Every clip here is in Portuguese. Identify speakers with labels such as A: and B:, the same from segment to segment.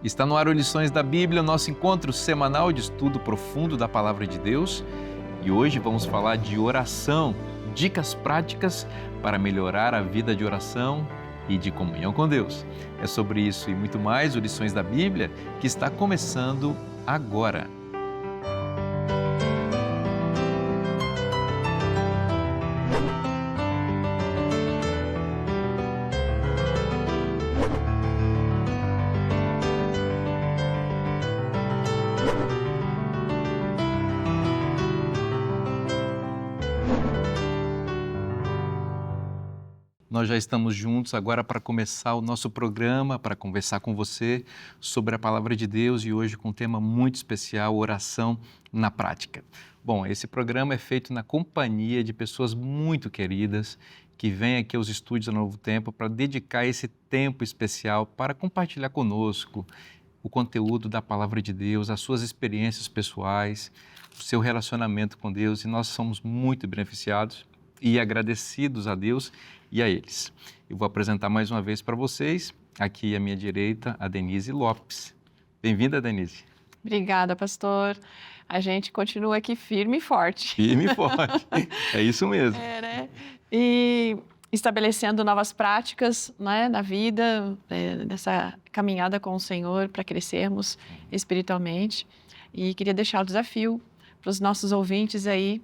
A: Está no ar o Lições da Bíblia, nosso encontro semanal de estudo profundo da Palavra de Deus. E hoje vamos falar de oração, dicas práticas para melhorar a vida de oração e de comunhão com Deus. É sobre isso e muito mais o Lições da Bíblia que está começando agora. Nós já estamos juntos agora para começar o nosso programa, para conversar com você sobre a Palavra de Deus e hoje com um tema muito especial, oração na prática. Bom, esse programa é feito na companhia de pessoas muito queridas que vêm aqui aos estúdios da Novo Tempo para dedicar esse tempo especial para compartilhar conosco o conteúdo da Palavra de Deus, as suas experiências pessoais, o seu relacionamento com Deus, e nós somos muito beneficiados e agradecidos a Deus e a eles. Eu vou apresentar mais uma vez para vocês, aqui à minha direita, a Denise Lopes. Bem-vinda, Denise.
B: Obrigada, pastor. A gente continua aqui firme e forte.
A: Firme e forte, é isso mesmo.
B: Né? E estabelecendo novas práticas, né, na vida, nessa caminhada com o Senhor para crescermos espiritualmente. E queria deixar o desafio para os nossos ouvintes aí,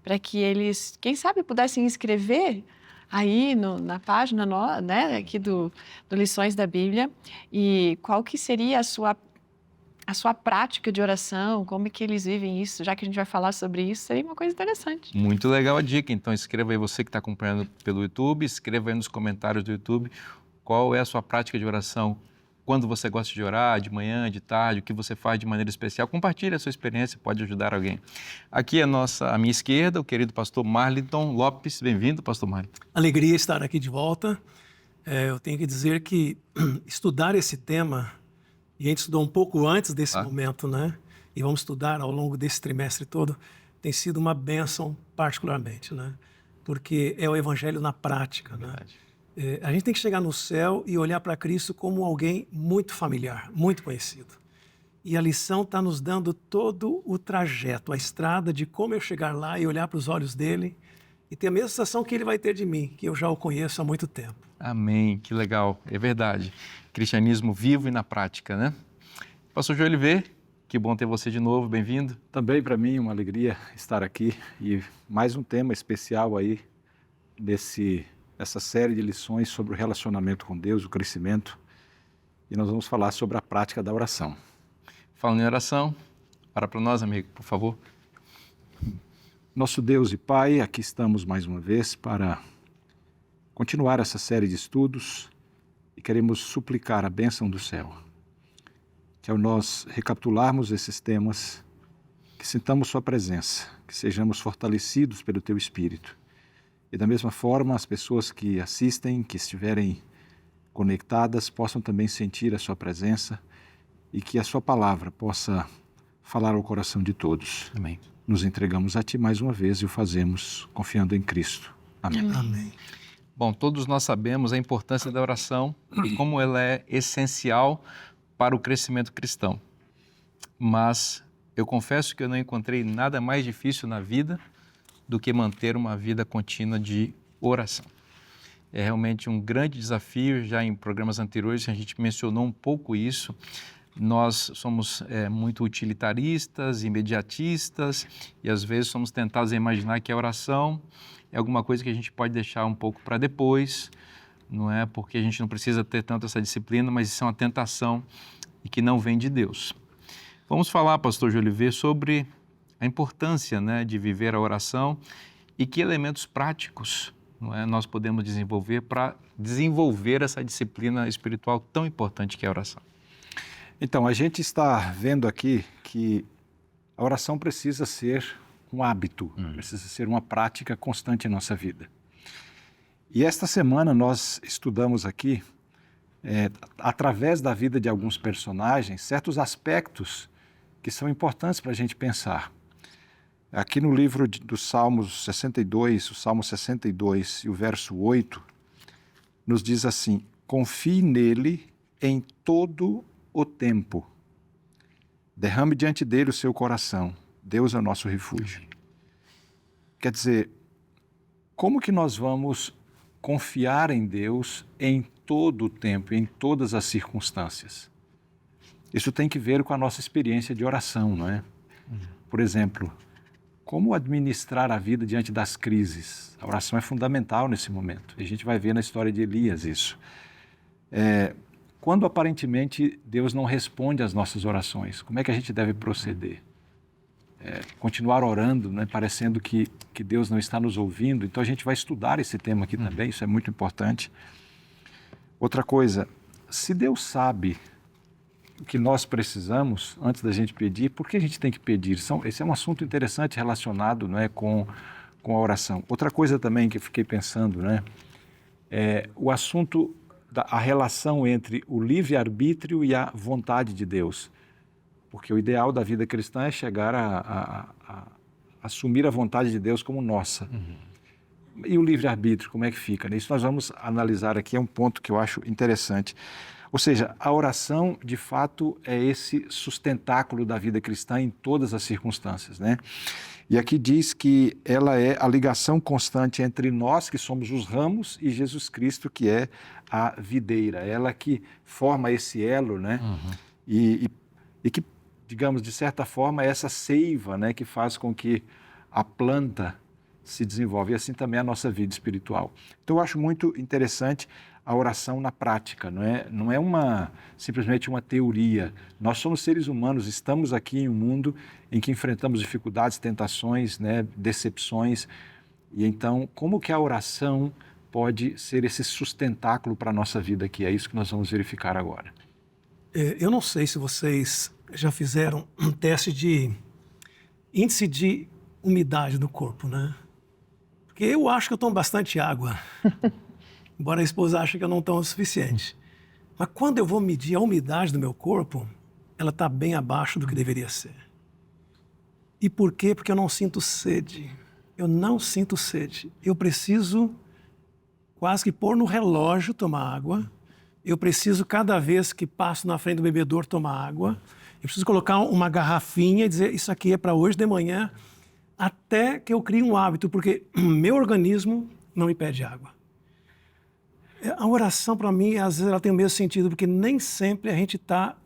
B: para que eles, quem sabe, pudessem escrever aí na página, né, aqui do Lições da Bíblia, e qual que seria a sua prática de oração, como é que eles vivem isso, já que a gente vai falar sobre isso, seria uma coisa interessante.
A: Muito legal a dica, então escreva aí, você que está acompanhando pelo YouTube, escreva aí nos comentários do YouTube qual é a sua prática de oração, quando você gosta de orar, de manhã, de tarde, o que você faz de maneira especial. Compartilhe a sua experiência, pode ajudar alguém. Aqui à minha esquerda, o querido pastor Marliton Lopes. Bem-vindo, pastor Marliton.
C: Alegria estar aqui de volta. Eu tenho que dizer que estudar esse tema, e a gente estudou um pouco antes desse momento, né? E vamos estudar ao longo desse trimestre todo, tem sido uma bênção particularmente, né? Porque é o evangelho na prática, né? A gente tem que chegar no céu e olhar para Cristo como alguém muito familiar, muito conhecido. E a lição está nos dando todo o trajeto, a estrada de como eu chegar lá e olhar para os olhos dele e ter a mesma sensação que ele vai ter de mim, que eu já o conheço há muito tempo.
A: Amém, que legal, é verdade. Cristianismo vivo e na prática, né? Pastor João Oliveira, que bom ter você de novo, bem-vindo.
D: Também para mim uma alegria estar aqui e mais um tema especial aí essa série de lições sobre o relacionamento com Deus, o crescimento, e nós vamos falar sobre a prática da oração.
A: Falando em oração, para nós, amigo, por favor.
D: Nosso Deus e Pai, aqui estamos mais uma vez para continuar essa série de estudos e queremos suplicar a bênção do céu. Que ao nós recapitularmos esses temas, que sintamos Sua presença, que sejamos fortalecidos pelo Teu Espírito. E da mesma forma, as pessoas que assistem, que estiverem conectadas, possam também sentir a Sua presença e que a Sua palavra possa falar ao coração de todos.
A: Amém.
D: Nos entregamos a Ti mais uma vez e o fazemos confiando em Cristo. Amém.
C: Amém.
A: Bom, todos nós sabemos a importância da oração e como ela é essencial para o crescimento cristão. Mas eu confesso que eu não encontrei nada mais difícil na vida do que manter uma vida contínua de oração. É realmente um grande desafio, já em programas anteriores a gente mencionou um pouco isso. Nós somos muito utilitaristas, imediatistas e às vezes somos tentados a imaginar que a oração é alguma coisa que a gente pode deixar um pouco para depois, não é? Porque a gente não precisa ter tanto essa disciplina, mas isso é uma tentação e que não vem de Deus. Vamos falar, pastor João Oliveira, sobre a importância, né, de viver a oração e que elementos práticos, não é, nós podemos desenvolver para desenvolver essa disciplina espiritual tão importante que é a oração.
D: Então, a gente está vendo aqui que a oração precisa ser um hábito, precisa ser uma prática constante em nossa vida. E esta semana nós estudamos aqui, através da vida de alguns personagens, certos aspectos que são importantes para a gente pensar. Aqui no livro dos Salmos 62, o Salmo 62 e o verso 8, nos diz assim: confie nele em todo o tempo. Derrame diante dele o seu coração. Deus é o nosso refúgio. Quer dizer, como que nós vamos confiar em Deus em todo o tempo, em todas as circunstâncias? Isso tem que ver com a nossa experiência de oração, não é? Por exemplo, como administrar a vida diante das crises? A oração é fundamental nesse momento. E a gente vai ver na história de Elias isso. Quando aparentemente Deus não responde às nossas orações, como é que a gente deve proceder? Continuar orando, né, parecendo que Deus não está nos ouvindo. Então a gente vai estudar esse tema aqui também, isso é muito importante. Outra coisa, se Deus sabe o que nós precisamos antes da gente pedir, por que a gente tem que pedir? Esse é um assunto interessante relacionado, né, com a oração. Outra coisa também que eu fiquei pensando, né, o assunto a relação entre o livre-arbítrio e a vontade de Deus. Porque o ideal da vida cristã é chegar a assumir a vontade de Deus como nossa. E o livre-arbítrio, como é que fica? Isso nós vamos analisar aqui, é um ponto que eu acho interessante. Ou seja, a oração, de fato, é esse sustentáculo da vida cristã em todas as circunstâncias, né? E aqui diz que ela é a ligação constante entre nós, que somos os ramos, e Jesus Cristo, que é a videira. Ela que forma esse elo, né? E que, digamos, de certa forma, é essa seiva, né, que faz com que a planta se desenvolva. E assim também a nossa vida espiritual. Então, eu acho muito interessante a oração na prática, não é simplesmente uma teoria. Nós somos seres humanos, estamos aqui em um mundo em que enfrentamos dificuldades, tentações, né, decepções. E então, como que a oração pode ser esse sustentáculo para a nossa vida aqui? É isso que nós vamos verificar agora.
C: Eu não sei se vocês já fizeram um teste de índice de umidade do corpo, né? Porque eu acho que eu tomo bastante água. Embora a esposa ache que eu não tomo o suficiente. Mas quando eu vou medir a umidade do meu corpo, ela está bem abaixo do que deveria ser. E por quê? Porque eu não sinto sede. Eu não sinto sede. Eu preciso quase que pôr no relógio tomar água. Eu preciso, cada vez que passo na frente do bebedouro, tomar água. Eu preciso colocar uma garrafinha e dizer, isso aqui é para hoje de manhã, até que eu crie um hábito, porque meu organismo não me pede água. A oração, para mim, às vezes ela tem o mesmo sentido, porque nem sempre a gente está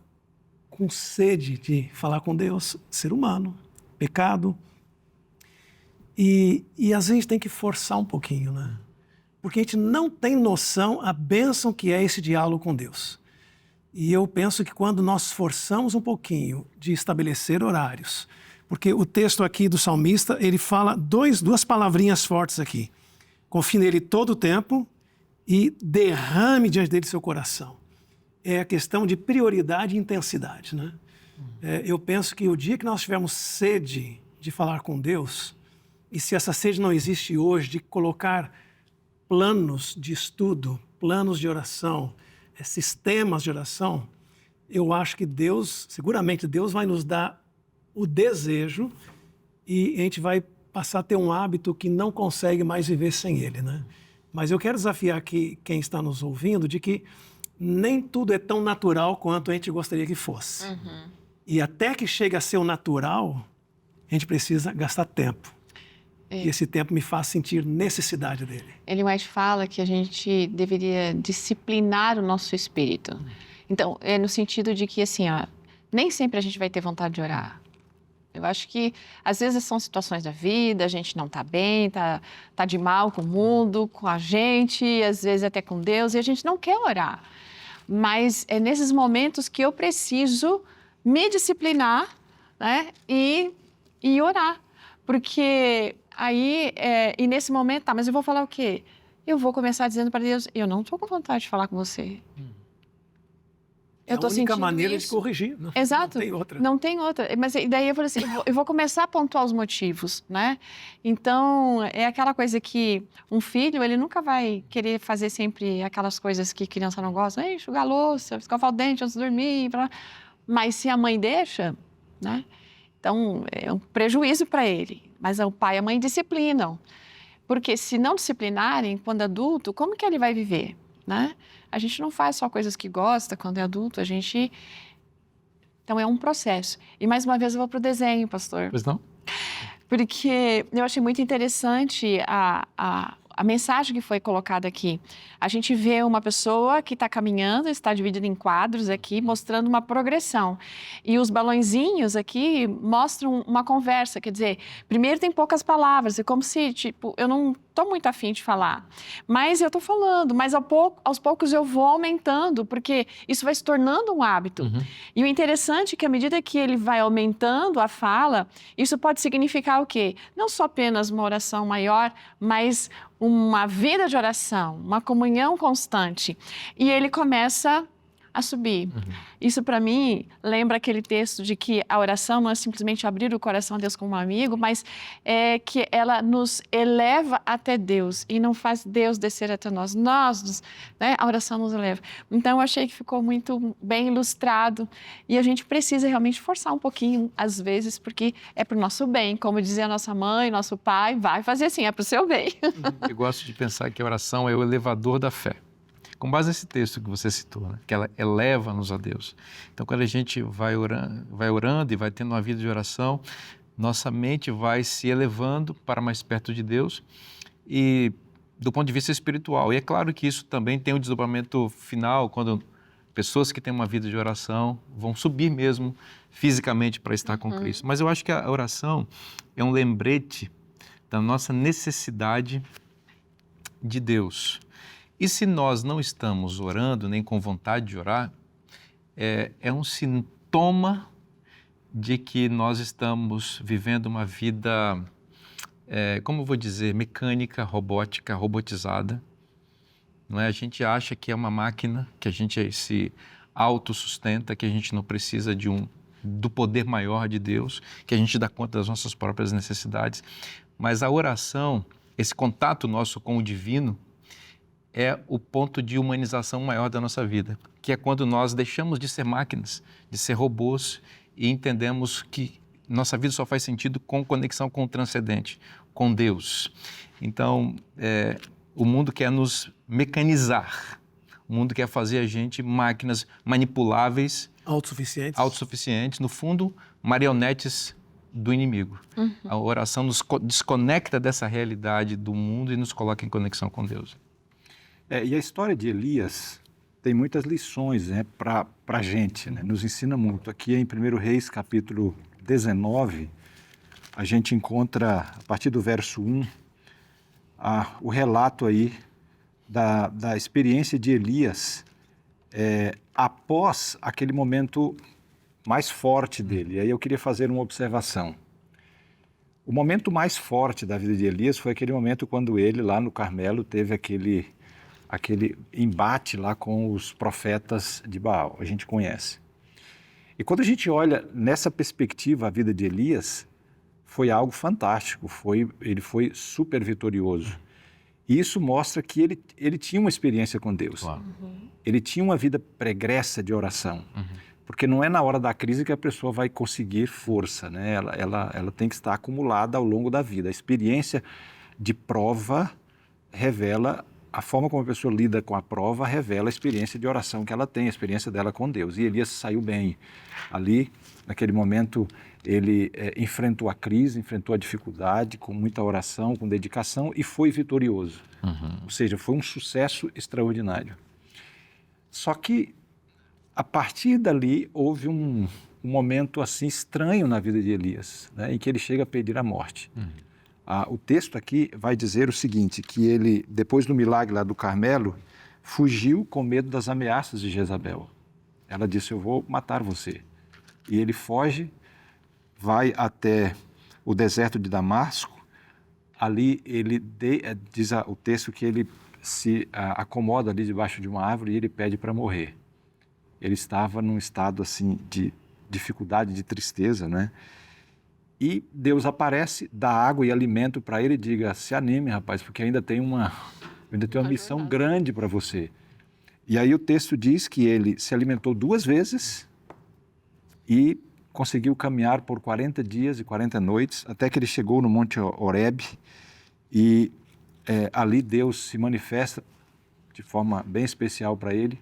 C: com sede de falar com Deus, ser humano, pecado. E às vezes a gente tem que forçar um pouquinho, né? Porque a gente não tem noção a bênção que é esse diálogo com Deus. E eu penso que quando nós forçamos um pouquinho de estabelecer horários, porque o texto aqui do salmista, ele fala duas palavrinhas fortes aqui. Confie nele todo o tempo e derrame diante dele seu coração. É a questão de prioridade e intensidade, né? Eu penso que o dia que nós tivermos sede de falar com Deus, e se essa sede não existe hoje, de colocar planos de estudo, planos de oração, sistemas de oração, eu acho que Deus, seguramente Deus vai nos dar o desejo e a gente vai passar a ter um hábito que não consegue mais viver sem ele, né? Mas eu quero desafiar aqui quem está nos ouvindo de que nem tudo é tão natural quanto a gente gostaria que fosse. E até que chegue a ser o natural, a gente precisa gastar tempo. E esse tempo me faz sentir necessidade dele.
B: Ellen White fala que a gente deveria disciplinar o nosso espírito. Então, é no sentido de que, assim, nem sempre a gente vai ter vontade de orar. Eu acho que, às vezes, são situações da vida, a gente não está bem, tá de mal com o mundo, com a gente, às vezes até com Deus, e a gente não quer orar. Mas é nesses momentos que eu preciso me disciplinar, né, e orar. Porque aí, e nesse momento, mas eu vou falar o quê? Eu vou começar dizendo para Deus, eu não estou com vontade de falar com você.
C: É a única maneira de corrigir.
B: Exato.
C: Não tem outra.
B: Não tem outra. Mas daí eu falei assim, eu vou começar a pontuar os motivos, né? Então, é aquela coisa que um filho, ele nunca vai querer fazer sempre aquelas coisas que criança não gosta, enxugar a louça, escovar o dente antes de dormir, mas se a mãe deixa, né? Então, é um prejuízo para ele. Mas o pai e a mãe disciplinam. Porque se não disciplinarem, quando adulto, como que ele vai viver, né? A gente não faz só coisas que gosta quando é adulto, a gente Então, é um processo. E, mais uma vez, eu vou para o desenho, pastor.
A: Pois não?
B: Porque eu achei muito interessante a mensagem que foi colocada aqui. A gente vê uma pessoa que está caminhando, está dividida em quadros aqui, mostrando uma progressão. E os balõezinhos aqui mostram uma conversa, quer dizer, primeiro tem poucas palavras, é como se, tipo, eu não estou muito afim de falar, mas eu estou falando, mas aos poucos eu vou aumentando, porque isso vai se tornando um hábito. E o interessante é que à medida que ele vai aumentando a fala, isso pode significar o quê? Não só apenas uma oração maior, mas uma vida de oração, uma comunhão constante. E ele começa a subir. Isso, para mim, lembra aquele texto de que a oração não é simplesmente abrir o coração a Deus como um amigo, mas é que ela nos eleva até Deus e não faz Deus descer até nós. Né, a oração nos eleva. Então, eu achei que ficou muito bem ilustrado e a gente precisa realmente forçar um pouquinho, às vezes, porque é para o nosso bem. Como dizia a nossa mãe, nosso pai, vai fazer assim, é para o seu bem.
A: Eu gosto de pensar que a oração é o elevador da fé. Com base nesse texto que você citou, né? Que ela eleva-nos a Deus. Então, quando a gente vai orando e vai tendo uma vida de oração, nossa mente vai se elevando para mais perto de Deus e do ponto de vista espiritual. E é claro que isso também tem um desdobramento final, quando pessoas que têm uma vida de oração vão subir mesmo fisicamente para estar com Cristo. Mas eu acho que a oração é um lembrete da nossa necessidade de Deus. E se nós não estamos orando, nem com vontade de orar, é um sintoma de que nós estamos vivendo uma vida, como eu vou dizer, mecânica, robótica, robotizada. Não é? A gente acha que é uma máquina, que a gente se autossustenta, que a gente não precisa do poder maior de Deus, que a gente dá conta das nossas próprias necessidades. Mas a oração, esse contato nosso com o divino, é o ponto de humanização maior da nossa vida, que é quando nós deixamos de ser máquinas, de ser robôs e entendemos que nossa vida só faz sentido com conexão com o transcendente, com Deus. Então, o mundo quer nos mecanizar, o mundo quer fazer a gente máquinas manipuláveis, autossuficientes, no fundo, marionetes do inimigo. A oração nos desconecta dessa realidade do mundo e nos coloca em conexão com Deus.
D: E a história de Elias tem muitas lições, né, para a gente, né? Nos ensina muito. Aqui em 1 Reis, capítulo 19, a gente encontra, a partir do verso 1, o relato aí da experiência de Elias após aquele momento mais forte dele. E aí eu queria fazer uma observação. O momento mais forte da vida de Elias foi aquele momento quando ele, lá no Carmelo, teve aquele embate lá com os profetas de Baal, a gente conhece. E quando a gente olha nessa perspectiva a vida de Elias, foi algo fantástico, ele foi super vitorioso. E isso mostra que ele tinha uma experiência com Deus.
A: Claro.
D: Ele tinha uma vida pregressa de oração. Porque não é na hora da crise que a pessoa vai conseguir força, né? Ela tem que estar acumulada ao longo da vida. A experiência de prova revela a forma como a pessoa lida com a prova, revela a experiência de oração que ela tem, a experiência dela com Deus. E Elias saiu bem. Ali, naquele momento, ele enfrentou a crise, enfrentou a dificuldade com muita oração, com dedicação e foi vitorioso. Ou seja, foi um sucesso extraordinário. Só que, a partir dali, houve um momento assim estranho na vida de Elias, né, em que ele chega a pedir a morte. O texto aqui vai dizer o seguinte, que ele, depois do milagre lá do Carmelo, fugiu com medo das ameaças de Jezabel. Ela disse, eu vou matar você. E ele foge, vai até o deserto de Damasco. Ali diz o texto que ele se acomoda ali debaixo de uma árvore e ele pede para morrer. Ele estava num estado assim de dificuldade, de tristeza, né? E Deus aparece, dá água e alimento para ele e diga, se anime, rapaz, porque ainda tem uma missão grande para você. E aí o texto diz que ele se alimentou 2 vezes e conseguiu caminhar por 40 dias e 40 noites, até que ele chegou no Monte Horebe e ali Deus se manifesta de forma bem especial para ele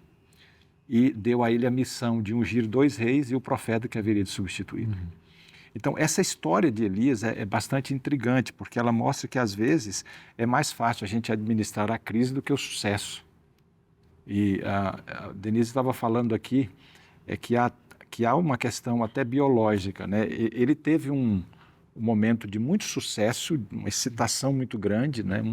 D: e deu a ele a missão de ungir 2 reis e o profeta que haveria de substituí-lo. Então, essa história de Elias é bastante intrigante, porque ela mostra que, às vezes, é mais fácil a gente administrar a crise do que o sucesso. E a Denise estava falando aqui que há uma questão até biológica, né? Ele teve um momento de muito sucesso, uma excitação muito grande, né?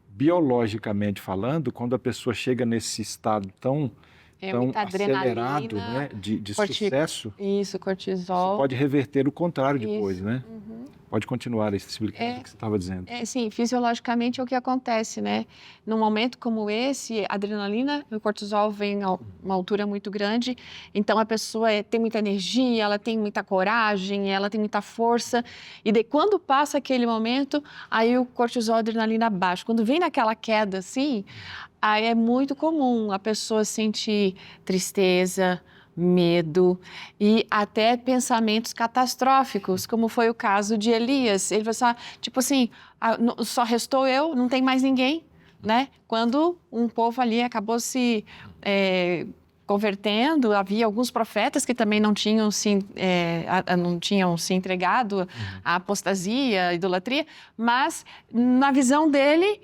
D: Biologicamente falando, quando a pessoa chega nesse estado tão acelerado, né, de sucesso,
B: isso, cortisol.
D: Isso pode reverter o contrário depois, né? Pode continuar explicando o que você estava dizendo.
B: Sim, fisiologicamente é o que acontece, né? Num momento como esse, a adrenalina e o cortisol vêm a uma altura muito grande, então a pessoa tem muita energia, ela tem muita coragem, ela tem muita força, e daí quando passa aquele momento, aí o cortisol e a adrenalina baixa. Quando vem naquela queda assim, aí é muito comum a pessoa sentir tristeza, medo e até pensamentos catastróficos, como foi o caso de Elias. Ele falou assim, tipo assim, só restou eu, não tem mais ninguém, né? Quando um povo ali acabou se convertendo, havia alguns profetas que também não tinham se entregado à apostasia, à idolatria, mas na visão dele,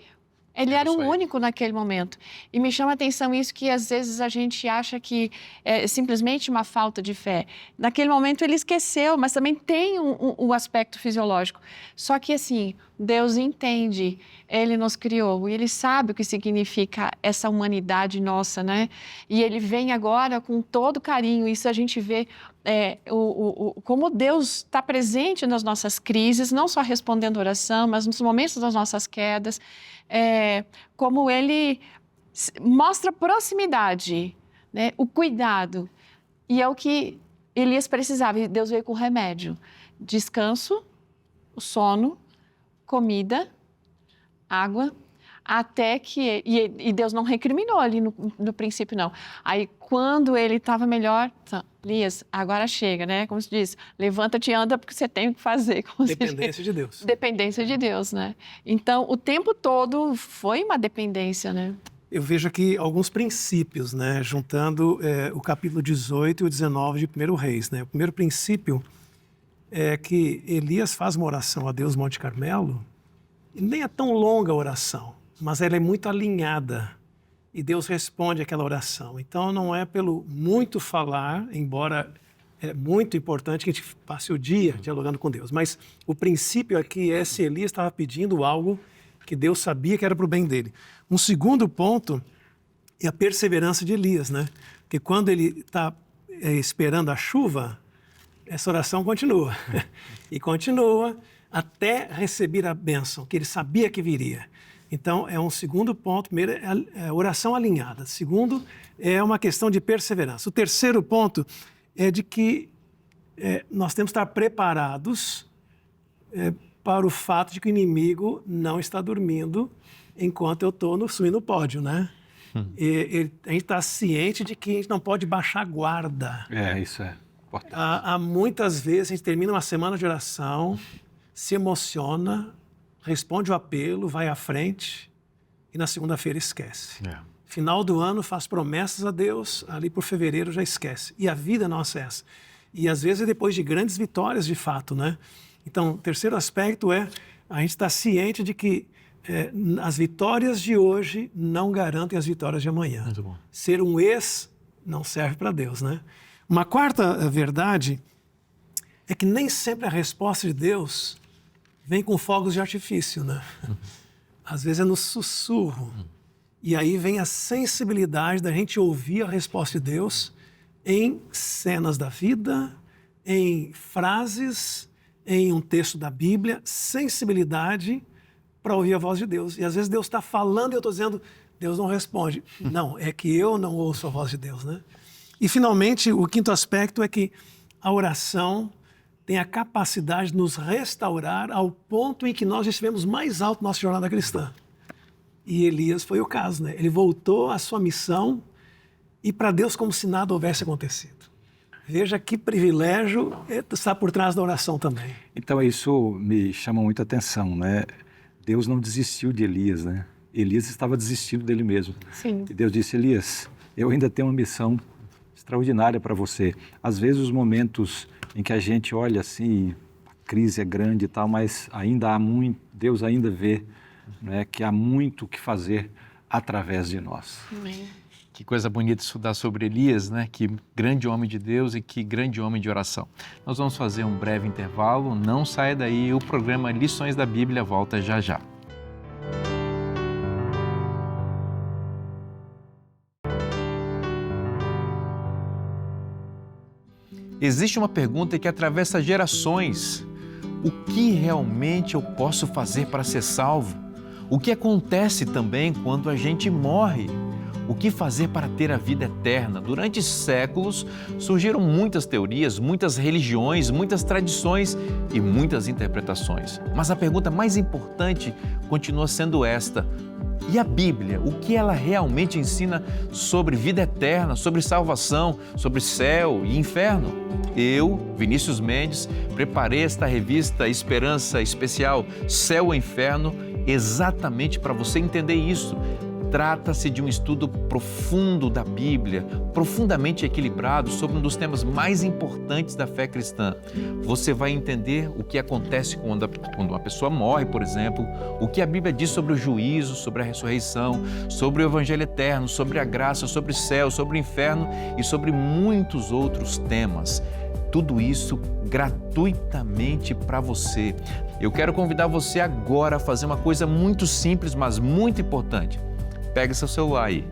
B: ele era o único naquele momento. E me chama a atenção isso, que às vezes a gente acha que é simplesmente uma falta de fé. Naquele momento ele esqueceu, mas também tem um aspecto fisiológico. Só que assim, Deus entende, Ele nos criou e Ele sabe o que significa essa humanidade nossa, né? E Ele vem agora com todo carinho, isso a gente vê como Deus está presente nas nossas crises, não só respondendo oração, mas nos momentos das nossas quedas, como Ele mostra proximidade, né? O cuidado. E é o que Elias precisava, e Deus veio com remédio: descanso, o sono, comida, água, até que... E Deus não recriminou ali no princípio, não. Aí, quando ele estava melhor, Elias, agora chega, né? Como se diz, levanta-te e anda porque você tem o que fazer.
C: Dependência de Deus.
B: Dependência de Deus, né? Então, o tempo todo foi uma dependência, né?
C: Eu vejo aqui alguns princípios, né? Juntando o capítulo 18 e o 19 de 1 Reis, né? O primeiro princípio é que Elias faz uma oração a Deus no Monte Carmelo, e nem é tão longa a oração, mas ela é muito alinhada, e Deus responde aquela oração. Então não é pelo muito falar, embora é muito importante que a gente passe o dia dialogando com Deus, mas o princípio aqui é se Elias estava pedindo algo que Deus sabia que era para o bem dele. Um segundo ponto é a perseverança de Elias, né? Porque quando ele está esperando a chuva, essa oração continua. E continua até receber a bênção, que ele sabia que viria. Então, é um segundo ponto. Primeiro, é a oração alinhada. Segundo, é uma questão de perseverança. O terceiro ponto é de que nós temos que estar preparados para o fato de que o inimigo não está dormindo enquanto eu estou subindo o pódio, né? A gente está ciente de que a gente não pode baixar a guarda.
D: Isso é importante.
C: Há muitas vezes a gente termina uma semana de oração, se emociona, responde o apelo, vai à frente e na segunda-feira esquece. Final do ano faz promessas a Deus, ali por fevereiro já esquece. E a vida nossa é essa. E às vezes é depois de grandes vitórias de fato, né? Então, o terceiro aspecto é a gente estar ciente de que as vitórias de hoje não garantem as vitórias de amanhã.
E: Muito bom.
C: Ser um ex não serve para Deus, né? Uma quarta verdade é que nem sempre a resposta de Deus vem com fogos de artifício, né? Às vezes é no sussurro. E aí vem a sensibilidade da gente ouvir a resposta de Deus em cenas da vida, em frases, em um texto da Bíblia, sensibilidade para ouvir a voz de Deus. E às vezes Deus está falando e eu estou dizendo, Deus não responde. Não, é que eu não ouço a voz de Deus, né? E finalmente, o quinto aspecto é que a oração tem a capacidade de nos restaurar ao ponto em que nós estivemos mais alto na nossa jornada cristã. E Elias foi o caso, né? Ele voltou à sua missão e para Deus como se nada houvesse acontecido. Veja que privilégio está por trás da oração também.
D: Então isso me chama muita atenção, né? Deus não desistiu de Elias, né? Elias estava desistindo dele mesmo.
B: Sim.
D: E Deus disse, Elias, eu ainda tenho uma missão extraordinária para você. Às vezes os momentos em que a gente olha assim, a crise é grande e tal, mas ainda há muito, Deus ainda vê, né, que há muito o que fazer através de nós.
B: Amém.
A: Que coisa bonita estudar sobre Elias, né? Que grande homem de Deus e que grande homem de oração. Nós vamos fazer um breve intervalo, não saia daí, o programa Lições da Bíblia volta já já. Existe uma pergunta que atravessa gerações. O que realmente eu posso fazer para ser salvo? O que acontece também quando a gente morre? O que fazer para ter a vida eterna? Durante séculos surgiram muitas teorias, muitas religiões, muitas tradições e muitas interpretações. Mas a pergunta mais importante continua sendo esta: e a Bíblia? O que ela realmente ensina sobre vida eterna, sobre salvação, sobre céu e inferno? Eu, Vinícius Mendes, preparei esta revista Esperança Especial Céu e Inferno exatamente para você entender isso. Trata-se de um estudo profundo da Bíblia, profundamente equilibrado sobre um dos temas mais importantes da fé cristã. Você vai entender o que acontece quando uma pessoa morre, por exemplo, o que a Bíblia diz sobre o juízo, sobre a ressurreição, sobre o Evangelho eterno, sobre a graça, sobre o céu, sobre o inferno e sobre muitos outros temas. Tudo isso gratuitamente para você. Eu quero convidar você agora a fazer uma coisa muito simples, mas muito importante. Pega seu celular aí,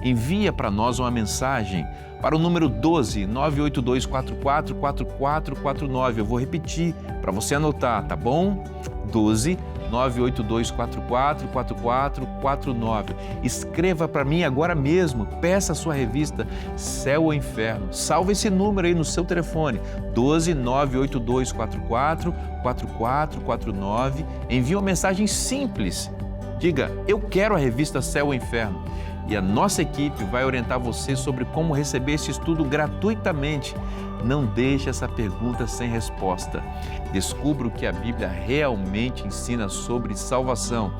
A: envia para nós uma mensagem para o número 12 98244 4449. Eu vou repetir para você anotar, tá bom? 12 98244 4449. Escreva para mim agora mesmo, peça a sua revista Céu ou Inferno. Salva esse número aí no seu telefone, 12 98244 4449. Envie uma mensagem simples. Diga, eu quero a revista Céu ou Inferno. E a nossa equipe vai orientar você sobre como receber esse estudo gratuitamente. Não deixe essa pergunta sem resposta. Descubra o que a Bíblia realmente ensina sobre salvação.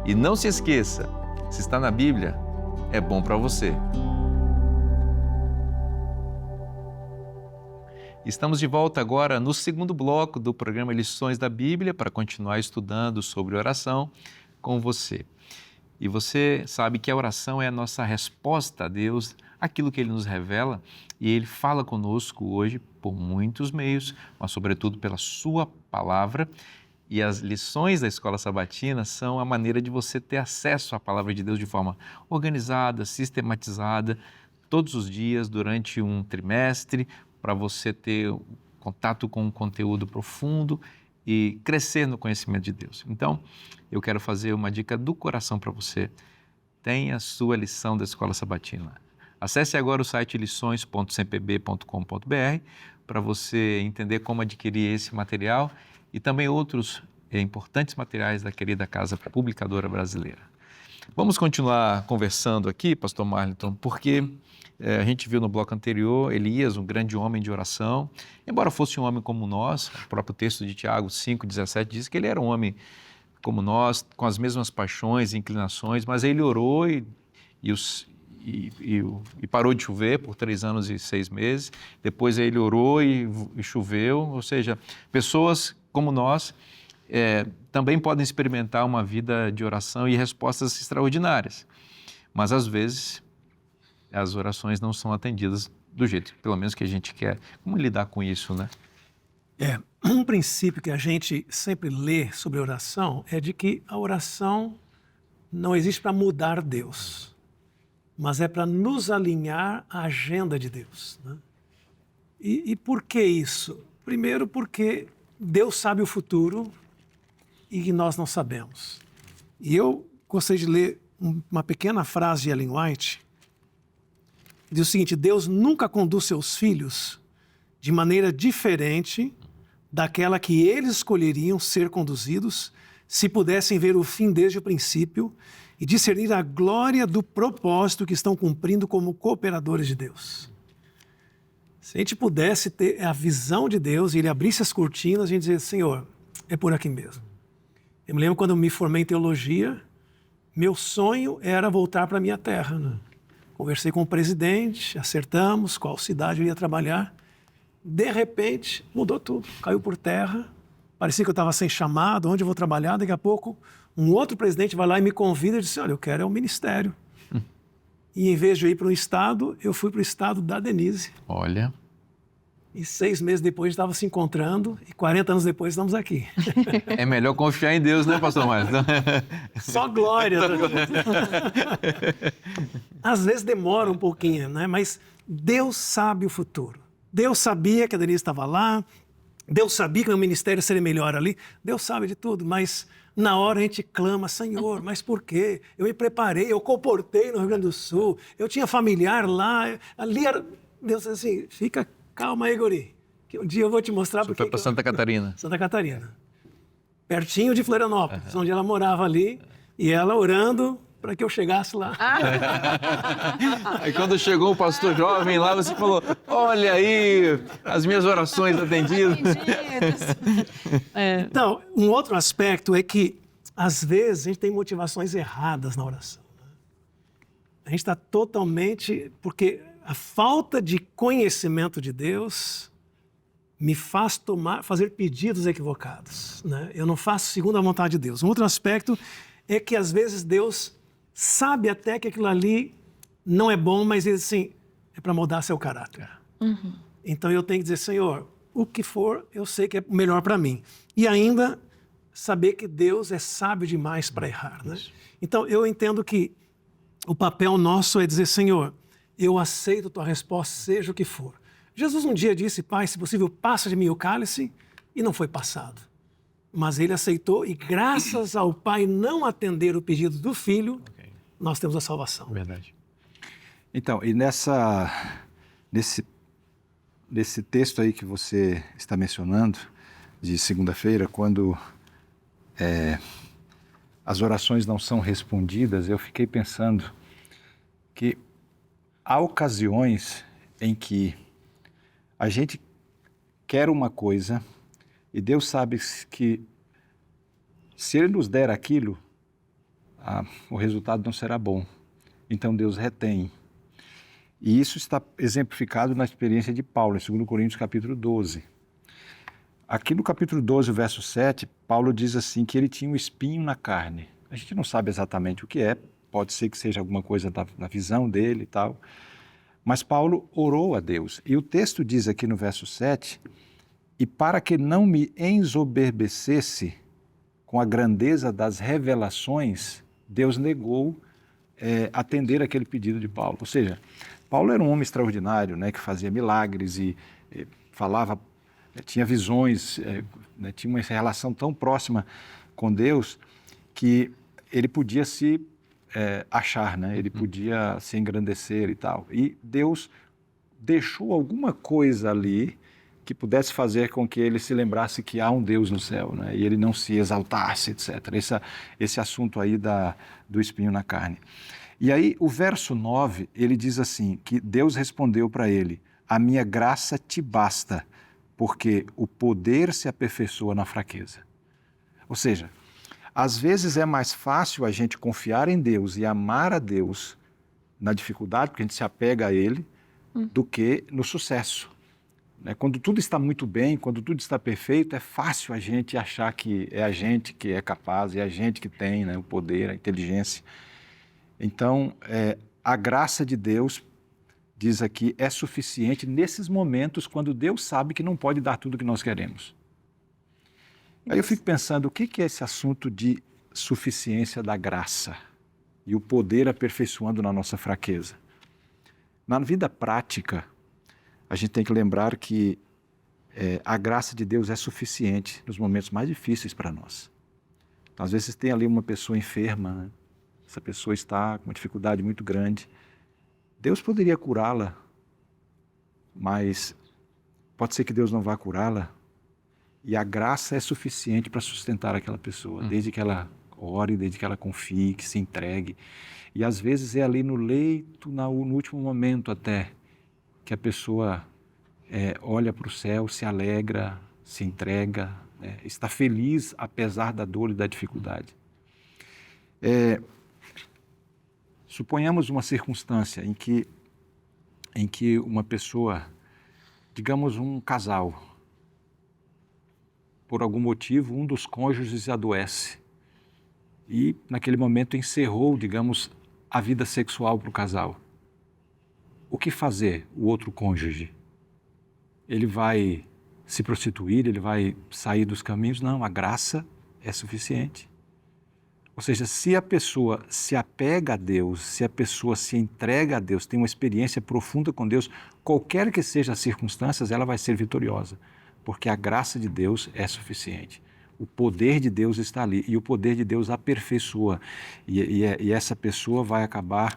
A: E não se esqueça, se está na Bíblia, é bom para você. Estamos de volta agora no segundo bloco do programa Lições da Bíblia para continuar estudando sobre oração com você. E você sabe que a oração é a nossa resposta a Deus, aquilo que Ele nos revela, e Ele fala conosco hoje por muitos meios, mas sobretudo pela Sua Palavra. E as lições da Escola Sabatina são a maneira de você ter acesso à Palavra de Deus de forma organizada, sistematizada, todos os dias, durante um trimestre, para você ter contato com um conteúdo profundo e crescer no conhecimento de Deus. Então, eu quero fazer uma dica do coração para você. Tenha a sua lição da Escola Sabatina. Acesse agora o site lições.cpb.com.br para você entender como adquirir esse material e também outros importantes materiais da querida Casa Publicadora Brasileira. Vamos continuar conversando aqui, Pastor Marlington, porque a gente viu no bloco anterior Elias, um grande homem de oração. Embora fosse um homem como nós, o próprio texto de Tiago 5,17 diz que ele era um homem como nós, com as mesmas paixões e inclinações, mas ele orou e parou de chover por 3 anos e 6 meses. Depois ele orou e choveu, ou seja, pessoas como nós também podem experimentar uma vida de oração e respostas extraordinárias. Mas às vezes as orações não são atendidas do jeito, pelo menos, que a gente quer. Como lidar com isso, né?
C: Um princípio que a gente sempre lê sobre oração é de que a oração não existe para mudar Deus, mas é para nos alinhar à agenda de Deus, né? E por que isso? Primeiro, porque Deus sabe o futuro e nós não sabemos. E eu gostaria de ler uma pequena frase de Ellen White. Diz o seguinte: Deus nunca conduz seus filhos de maneira diferente daquela que eles escolheriam ser conduzidos se pudessem ver o fim desde o princípio e discernir a glória do propósito que estão cumprindo como cooperadores de Deus. Se a gente pudesse ter a visão de Deus e Ele abrisse as cortinas, a gente dizia: Senhor, é por aqui mesmo. Eu me lembro quando eu me formei em teologia, meu sonho era voltar para a minha terra, né? Conversei com o presidente, acertamos qual cidade eu ia trabalhar. De repente, mudou tudo, caiu por terra. Parecia que eu estava sem chamado, onde eu vou trabalhar. Daqui a pouco, um outro presidente vai lá e me convida e disse, olha, eu quero é um ministério. E em vez de eu ir para um estado, eu fui para o estado da Denise.
A: Olha.
C: E 6 meses depois estava se encontrando e 40 anos depois estamos aqui.
A: É melhor confiar em Deus, né, pastor Márcio?
C: Só glória. Às vezes demora um pouquinho, né? Mas Deus sabe o futuro. Deus sabia que a Denise estava lá, Deus sabia que o meu ministério seria melhor ali, Deus sabe de tudo, mas na hora a gente clama, Senhor, mas por quê? Eu me preparei, eu comportei no Rio Grande do Sul, eu tinha familiar lá, ali era... Deus assim, fica calma aí, guri, que um dia eu vou te mostrar porque...
A: Foi para Santa Catarina.
C: Santa Catarina. Pertinho de Florianópolis, onde ela morava ali, e ela orando para que eu chegasse lá.
A: Aí quando chegou o pastor jovem lá, você falou, olha aí, as minhas orações atendidas.
C: Então, um outro aspecto é que, às vezes, a gente tem motivações erradas na oração. A gente está totalmente... Porque a falta de conhecimento de Deus me faz fazer pedidos equivocados, né? Eu não faço segundo a vontade de Deus. Um outro aspecto é que, às vezes, Deus sabe até que aquilo ali não é bom, mas ele, assim, é para moldar seu caráter. Então, eu tenho que dizer, Senhor, o que for, eu sei que é melhor para mim. E ainda saber que Deus é sábio demais para errar, né? Então, eu entendo que o papel nosso é dizer, Senhor, eu aceito a tua resposta, seja o que for. Jesus um dia disse, Pai, se possível, passa de mim o cálice, e não foi passado. Mas ele aceitou, e graças ao Pai não atender o pedido do Filho, nós temos a salvação.
A: Verdade.
D: Então, e nesse texto aí que você está mencionando, de segunda-feira, quando as orações não são respondidas, eu fiquei pensando que há ocasiões em que a gente quer uma coisa e Deus sabe que se Ele nos der aquilo, o resultado não será bom. Então Deus retém. E isso está exemplificado na experiência de Paulo, em 2 Coríntios capítulo 12. Aqui no capítulo 12, verso 7, Paulo diz assim que ele tinha um espinho na carne. A gente não sabe exatamente o que é, pode ser que seja alguma coisa da visão dele e tal. Mas Paulo orou a Deus. E o texto diz aqui no verso 7, e para que não me ensoberbecesse com a grandeza das revelações, Deus negou atender aquele pedido de Paulo. Ou seja, Paulo era um homem extraordinário, né, que fazia milagres e falava, tinha visões, tinha uma relação tão próxima com Deus que ele podia se achar, né? Ele podia se engrandecer e tal. E Deus deixou alguma coisa ali que pudesse fazer com que ele se lembrasse que há um Deus no céu, né? E ele não se exaltasse, etc. Esse assunto aí do espinho na carne. E aí o verso 9, ele diz assim, que Deus respondeu para ele, a minha graça te basta, porque o poder se aperfeiçoa na fraqueza. Ou seja, às vezes é mais fácil a gente confiar em Deus e amar a Deus na dificuldade, porque a gente se apega a Ele, do que no sucesso. Quando tudo está muito bem, quando tudo está perfeito, é fácil a gente achar que é a gente que é capaz, é a gente que tem, né, o poder, a inteligência. Então, a graça de Deus, diz aqui, é suficiente nesses momentos quando Deus sabe que não pode dar tudo o que nós queremos. Aí eu fico pensando, o que é esse assunto de suficiência da graça e o poder aperfeiçoando na nossa fraqueza? Na vida prática, a gente tem que lembrar que a graça de Deus é suficiente nos momentos mais difíceis para nós. Então, às vezes tem ali uma pessoa enferma, né? Essa pessoa está com uma dificuldade muito grande. Deus poderia curá-la, mas pode ser que Deus não vá curá-la. E a graça é suficiente para sustentar aquela pessoa, desde que ela ore, desde que ela confie, que se entregue. E às vezes é ali no leito, no último momento até, que a pessoa olha para o céu, se alegra, se entrega, está feliz apesar da dor e da dificuldade. Suponhamos uma circunstância em que uma pessoa, digamos um casal, por algum motivo, um dos cônjuges adoece e, naquele momento, encerrou, digamos, a vida sexual para o casal. O que fazer o outro cônjuge? Ele vai se prostituir? Ele vai sair dos caminhos? Não, a graça é suficiente. Ou seja, se a pessoa se apega a Deus, se a pessoa se entrega a Deus, tem uma experiência profunda com Deus, qualquer que sejam as circunstâncias, ela vai ser vitoriosa, porque a graça de Deus é suficiente. O poder de Deus está ali e o poder de Deus aperfeiçoa. E essa pessoa vai acabar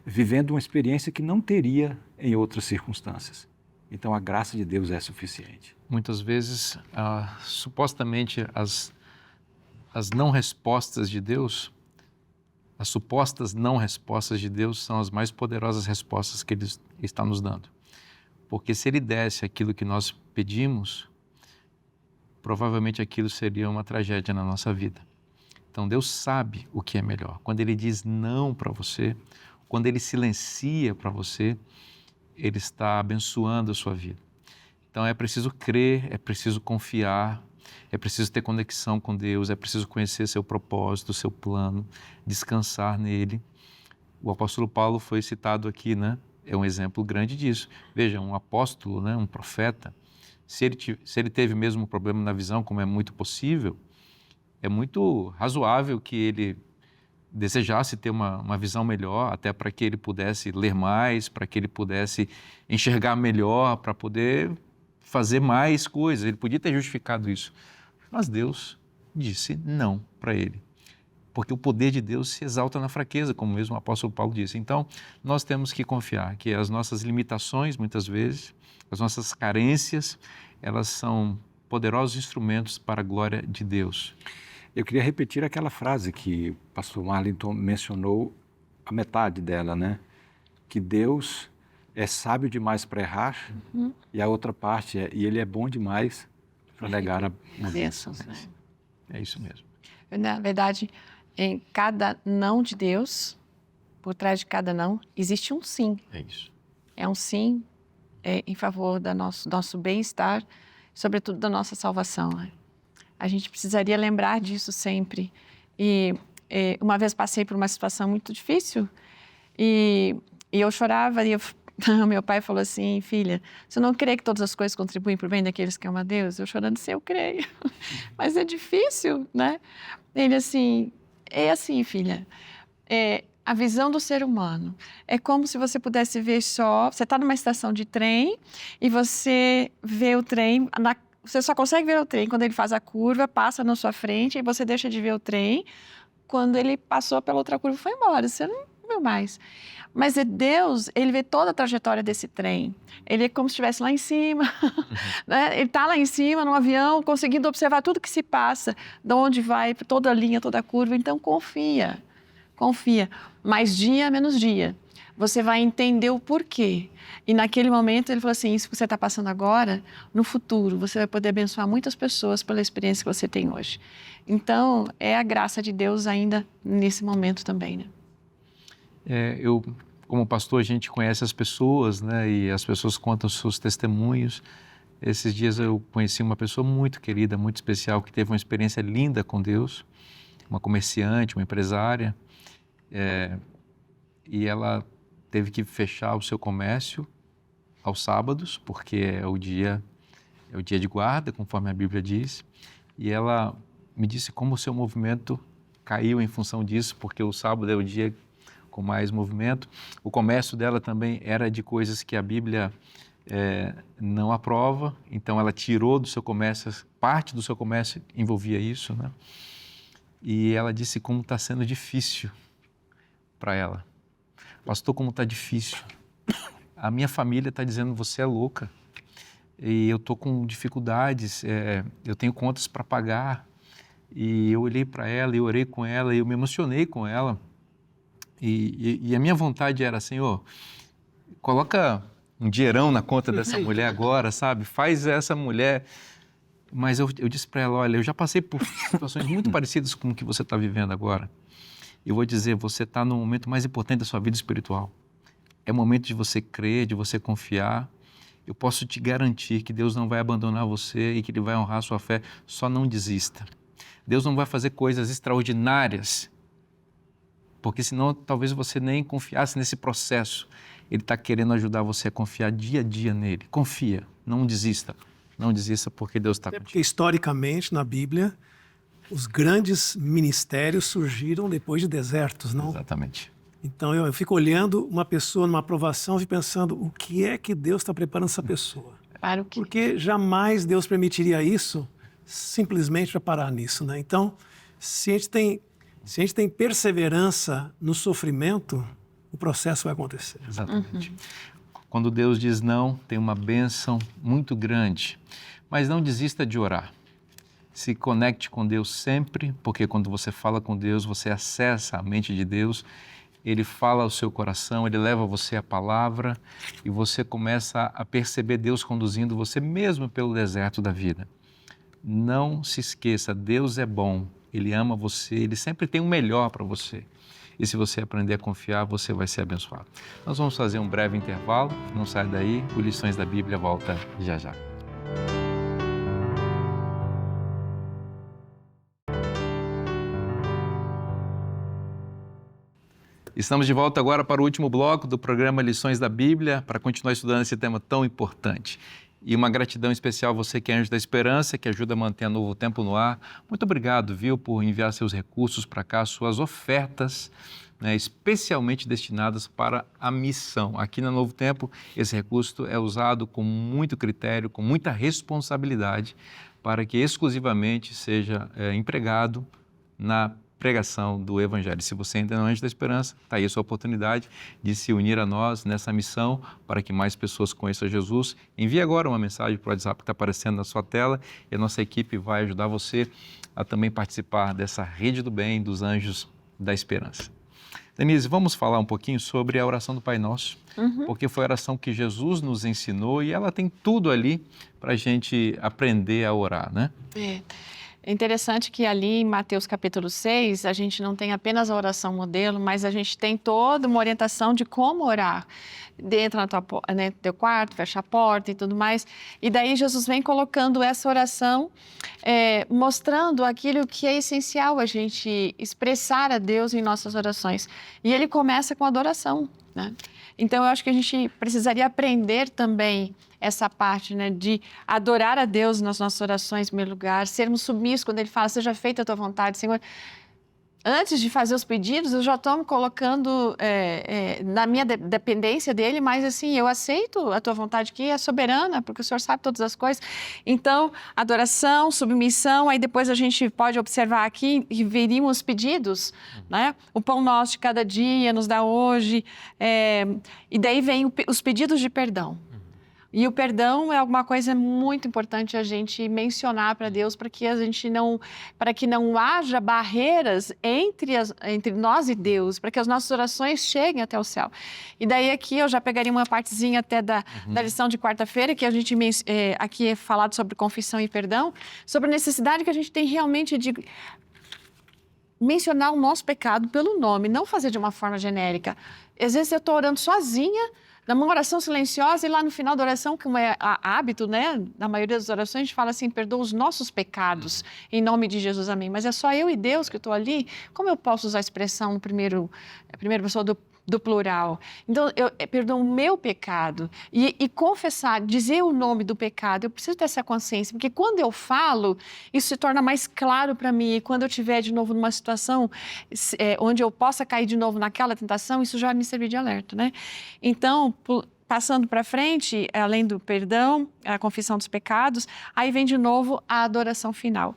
D: vivendo uma experiência que não teria em outras circunstâncias. Então, a graça de Deus é suficiente.
A: Muitas vezes, supostamente, as não respostas de Deus, as supostas não respostas de Deus são as mais poderosas respostas que Ele está nos dando. Porque se Ele desse aquilo que nós pedimos, provavelmente aquilo seria uma tragédia na nossa vida. Então Deus sabe o que é melhor. Quando Ele diz não para você, quando Ele silencia para você, Ele está abençoando a sua vida. Então é preciso crer, é preciso confiar, é preciso ter conexão com Deus, é preciso conhecer seu propósito, seu plano, descansar nele. O apóstolo Paulo foi citado aqui, né? É um exemplo grande disso. Veja, um apóstolo, né? Um profeta, se ele teve mesmo um problema na visão, como é muito possível, é muito razoável que ele desejasse ter uma visão melhor, até para que ele pudesse ler mais, para que ele pudesse enxergar melhor, para poder fazer mais coisas. Ele podia ter justificado isso, mas Deus disse não para ele, porque o poder de Deus se exalta na fraqueza, como mesmo o apóstolo Paulo disse. Então, nós temos que confiar que as nossas limitações, muitas vezes, as nossas carências, elas são poderosos instrumentos para a glória de Deus.
D: Eu queria repetir aquela frase que o pastor Marlington mencionou, a metade dela, né? Que Deus é sábio demais para errar, e a outra parte é, e Ele é bom demais para negar a bênção.
A: É isso mesmo.
B: Na verdade, em cada não de Deus, por trás de cada não, existe um sim.
A: É isso.
B: É um sim em favor do nosso bem-estar, sobretudo da nossa salvação. Né? A gente precisaria lembrar disso sempre. E uma vez passei por uma situação muito difícil e eu chorava e meu pai falou assim: filha, você não crê que todas as coisas contribuem para o bem daqueles que amam a Deus? Eu chorando assim, eu creio. Mas é difícil, né? Ele assim, é assim, filha, a visão do ser humano é como se você pudesse ver só, você está numa estação de trem e você vê o trem, você só consegue ver o trem quando ele faz a curva, passa na sua frente e você deixa de ver o trem quando ele passou pela outra curva e foi embora, você não viu mais. Mas Deus, Ele vê toda a trajetória desse trem. Ele é como se estivesse lá em cima. Né? Ele está lá em cima, num avião, conseguindo observar tudo que se passa, de onde vai, toda a linha, toda a curva. Então, confia. Mais dia, menos dia. Você vai entender o porquê. E naquele momento, Ele falou assim, isso que você está passando agora, no futuro, você vai poder abençoar muitas pessoas pela experiência que você tem hoje. Então, é a graça de Deus ainda nesse momento também, né?
A: Eu, como pastor, a gente conhece as pessoas, né? E as pessoas contam seus testemunhos. Esses dias eu conheci uma pessoa muito querida, muito especial, que teve uma experiência linda com Deus, uma comerciante, uma empresária, e ela teve que fechar o seu comércio aos sábados, porque é o dia de guarda, conforme a Bíblia diz, e ela me disse como o seu movimento caiu em função disso, porque o sábado é o dia com mais movimento. O comércio dela também era de coisas que a Bíblia não aprova, então ela tirou do seu comércio, parte do seu comércio envolvia isso, né? E ela disse como está sendo difícil para ela. Pastor, como está difícil. A minha família está dizendo, você é louca, e eu estou com dificuldades, eu tenho contas para pagar, e eu olhei para ela, e orei com ela, e eu me emocionei com ela. E a minha vontade era, Senhor, coloca um dinheirão na conta dessa mulher agora, sabe? Faz essa mulher... Mas eu disse para ela, olha, eu já passei por situações muito parecidas com o que você está vivendo agora. Eu vou dizer, você está no momento mais importante da sua vida espiritual. É momento de você crer, de você confiar. Eu posso te garantir que Deus não vai abandonar você e que Ele vai honrar a sua fé. Só não desista. Deus não vai fazer coisas extraordinárias, porque senão talvez você nem confiasse nesse processo. Ele está querendo ajudar você a confiar dia a dia nele. Confia, não desista. Não desista porque Deus está contigo.
C: Porque historicamente, na Bíblia, os grandes ministérios surgiram depois de desertos, não?
A: Exatamente.
C: Então eu fico olhando uma pessoa numa aprovação e pensando o que é que Deus está preparando essa pessoa.
B: Para o que?
C: Porque jamais Deus permitiria isso simplesmente para parar nisso, né? Então, se a gente tem perseverança no sofrimento, o processo vai acontecer.
A: Exatamente. Quando Deus diz não, tem uma bênção muito grande. Mas não desista de orar. Se conecte com Deus sempre, porque quando você fala com Deus, você acessa a mente de Deus, Ele fala ao seu coração, Ele leva você a palavra e você começa a perceber Deus conduzindo você mesmo pelo deserto da vida. Não se esqueça, Deus é bom, Ele ama você, Ele sempre tem o melhor para você. E se você aprender a confiar, você vai ser abençoado. Nós vamos fazer um breve intervalo, não sai daí, o Lições da Bíblia volta já já. Estamos de volta agora para o último bloco do programa Lições da Bíblia, para continuar estudando esse tema tão importante. E uma gratidão especial a você que é Anjo da Esperança, que ajuda a manter a Novo Tempo no ar. Muito obrigado, viu, por enviar seus recursos para cá, suas ofertas, né, especialmente destinadas para a missão. Aqui na Novo Tempo, esse recurso é usado com muito critério, com muita responsabilidade, para que exclusivamente seja empregado na pregação do Evangelho. Se você ainda não é Anjo da Esperança, está aí a sua oportunidade de se unir a nós nessa missão para que mais pessoas conheçam Jesus. Envie agora uma mensagem para o WhatsApp que está aparecendo na sua tela e a nossa equipe vai ajudar você a também participar dessa rede do bem dos Anjos da Esperança. Denise, vamos falar um pouquinho sobre a oração do Pai Nosso, porque foi a oração que Jesus nos ensinou e ela tem tudo ali para a gente aprender a orar, né?
B: É interessante que ali em Mateus capítulo 6, a gente não tem apenas a oração modelo, mas a gente tem toda uma orientação de como orar. Entra no teu quarto, fecha a porta e tudo mais. E daí Jesus vem colocando essa oração, mostrando aquilo que é essencial a gente expressar a Deus em nossas orações. E ele começa com a adoração, né? Então, eu acho que a gente precisaria aprender também essa parte, né, de adorar a Deus nas nossas orações, em primeiro lugar, sermos submissos quando Ele fala, seja feita a tua vontade, Senhor. Antes de fazer os pedidos, eu já estou me colocando na minha dependência dEle, mas assim, eu aceito a tua vontade que é soberana, porque o Senhor sabe todas as coisas. Então, adoração, submissão, aí depois a gente pode observar aqui e veríamos os pedidos, né? O pão nosso de cada dia nos dá hoje, e daí vem os pedidos de perdão. E o perdão é alguma coisa muito importante a gente mencionar para Deus, para que não haja barreiras entre nós e Deus, para que as nossas orações cheguem até o céu. E daí aqui eu já pegaria uma partezinha até da lição de quarta-feira, que a gente aqui é falado sobre confissão e perdão, sobre a necessidade que a gente tem realmente de mencionar o nosso pecado pelo nome, não fazer de uma forma genérica. Às vezes eu estou orando sozinha, numa oração silenciosa, e lá no final da oração, como é hábito, né? Na maioria das orações, a gente fala assim, perdoa os nossos pecados, em nome de Jesus, amém. Mas é só eu e Deus que estou ali, como eu posso usar a expressão a primeira pessoa do plural? Então, eu perdoo o meu pecado e confessar, dizer o nome do pecado, eu preciso ter essa consciência, porque quando eu falo, isso se torna mais claro para mim, e quando eu estiver de novo numa situação onde eu possa cair de novo naquela tentação, isso já me servir de alerta, né? Então, passando para frente, além do perdão, a confissão dos pecados, aí vem de novo a adoração final.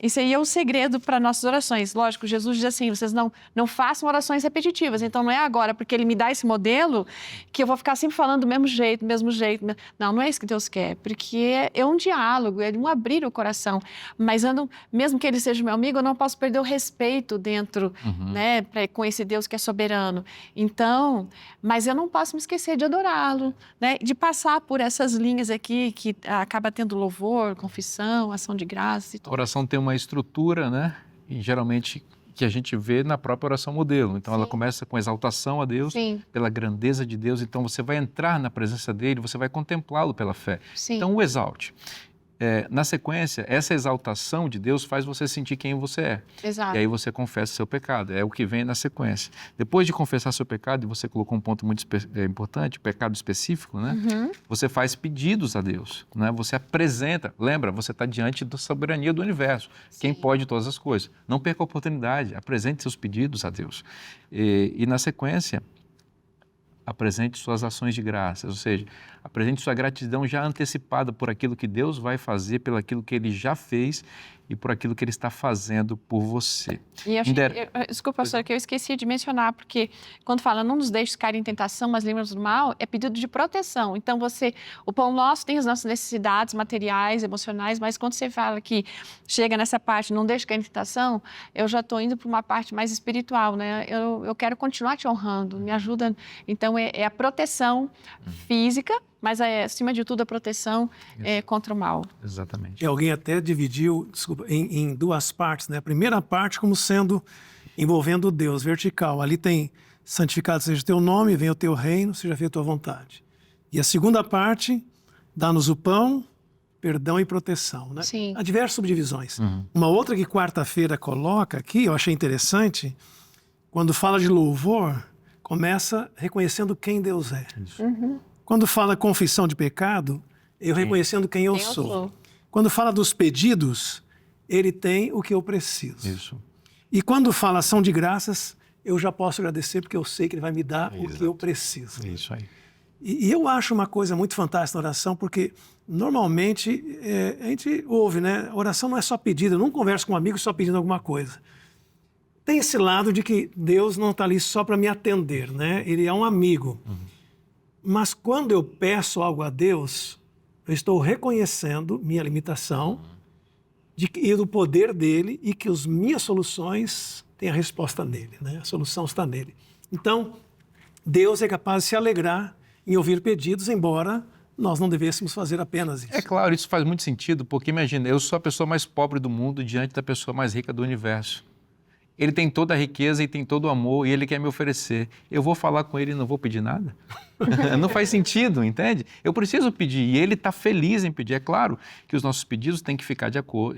B: Isso aí é o segredo para nossas orações. Lógico, Jesus diz assim, vocês não façam orações repetitivas, então não é agora, porque Ele me dá esse modelo, que eu vou ficar sempre falando do mesmo jeito. Não é isso que Deus quer, porque é um diálogo, é um abrir o coração. Mas mesmo que Ele seja meu amigo, eu não posso perder o respeito dentro, né, com esse Deus que é soberano. Então, mas eu não posso me esquecer de adorá-lo, né? De passar por essas linhas aqui que acaba tendo louvor, confissão, ação de graça e tudo.
A: A oração tem uma estrutura, né? E geralmente que a gente vê na própria oração modelo. Então, ela
B: Sim.
A: começa com exaltação a Deus,
B: Sim,
A: pela grandeza de Deus. Então, você vai entrar na presença dele, você vai contemplá-lo pela fé.
B: sim.
A: Então, o exalte. Na sequência, essa exaltação de Deus faz você sentir quem você é.
B: Exato.
A: E aí você confessa seu pecado. É o que vem na sequência. Depois de confessar seu pecado, e você colocou um ponto muito importante, pecado específico, né?
B: Uhum.
A: Você faz pedidos a Deus, né? Você apresenta. Lembra, você está diante da soberania do universo. Quem
B: Sim.
A: pode todas as coisas. Não perca a oportunidade. Apresente seus pedidos a Deus. E na sequência, apresente suas ações de graças, ou seja, apresente sua gratidão já antecipada por aquilo que Deus vai fazer, pelo aquilo que Ele já fez e por aquilo que Ele está fazendo por você.
B: E
A: Indera-
B: desculpa, pastor, que eu esqueci de mencionar, porque quando fala não nos deixes cair em tentação, mas livra-nos do mal, é pedido de proteção. Então, o pão nosso tem as nossas necessidades materiais, emocionais, mas quando você fala que chega nessa parte, não deixe cair em tentação, eu já estou indo para uma parte mais espiritual, né? Eu quero continuar te honrando, me ajuda. Então, é a proteção física, mas acima de tudo a proteção contra o mal.
A: Exatamente.
C: E alguém até dividiu, desculpa, em duas partes, né? A primeira parte como sendo envolvendo Deus, vertical. Ali tem santificado seja o teu nome, venha o teu reino, seja feita a tua vontade. E a segunda parte, dá-nos o pão, perdão e proteção, né?
B: Sim.
C: Há diversas subdivisões. Uma outra que quarta-feira coloca aqui, eu achei interessante, quando fala de louvor, começa reconhecendo quem Deus é. Quando fala confissão de pecado, eu reconhecendo quem eu sou. Quando fala dos pedidos, ele tem o que eu preciso.
A: Isso.
C: E quando fala ação de graças, eu já posso agradecer porque eu sei que ele vai me dar o que
A: Exato.
C: eu preciso.
A: Isso aí.
C: E eu acho uma coisa muito fantástica na oração, porque normalmente a gente ouve, né? A oração não é só pedido. Eu não converso com um amigo só pedindo alguma coisa. Tem esse lado de que Deus não está ali só para me atender, né? Ele é um amigo. Mas quando eu peço algo a Deus, eu estou reconhecendo minha limitação e do poder dele e que as minhas soluções têm a resposta nele, né? A solução está nele. Então, Deus é capaz de se alegrar em ouvir pedidos, embora nós não devêssemos fazer apenas isso.
A: É claro, isso faz muito sentido, porque imagina, eu sou a pessoa mais pobre do mundo diante da pessoa mais rica do universo. Ele tem toda a riqueza e tem todo o amor e ele quer me oferecer. Eu vou falar com ele e não vou pedir nada? Não faz sentido, entende? Eu preciso pedir e ele está feliz em pedir. É claro que os nossos pedidos têm que ficar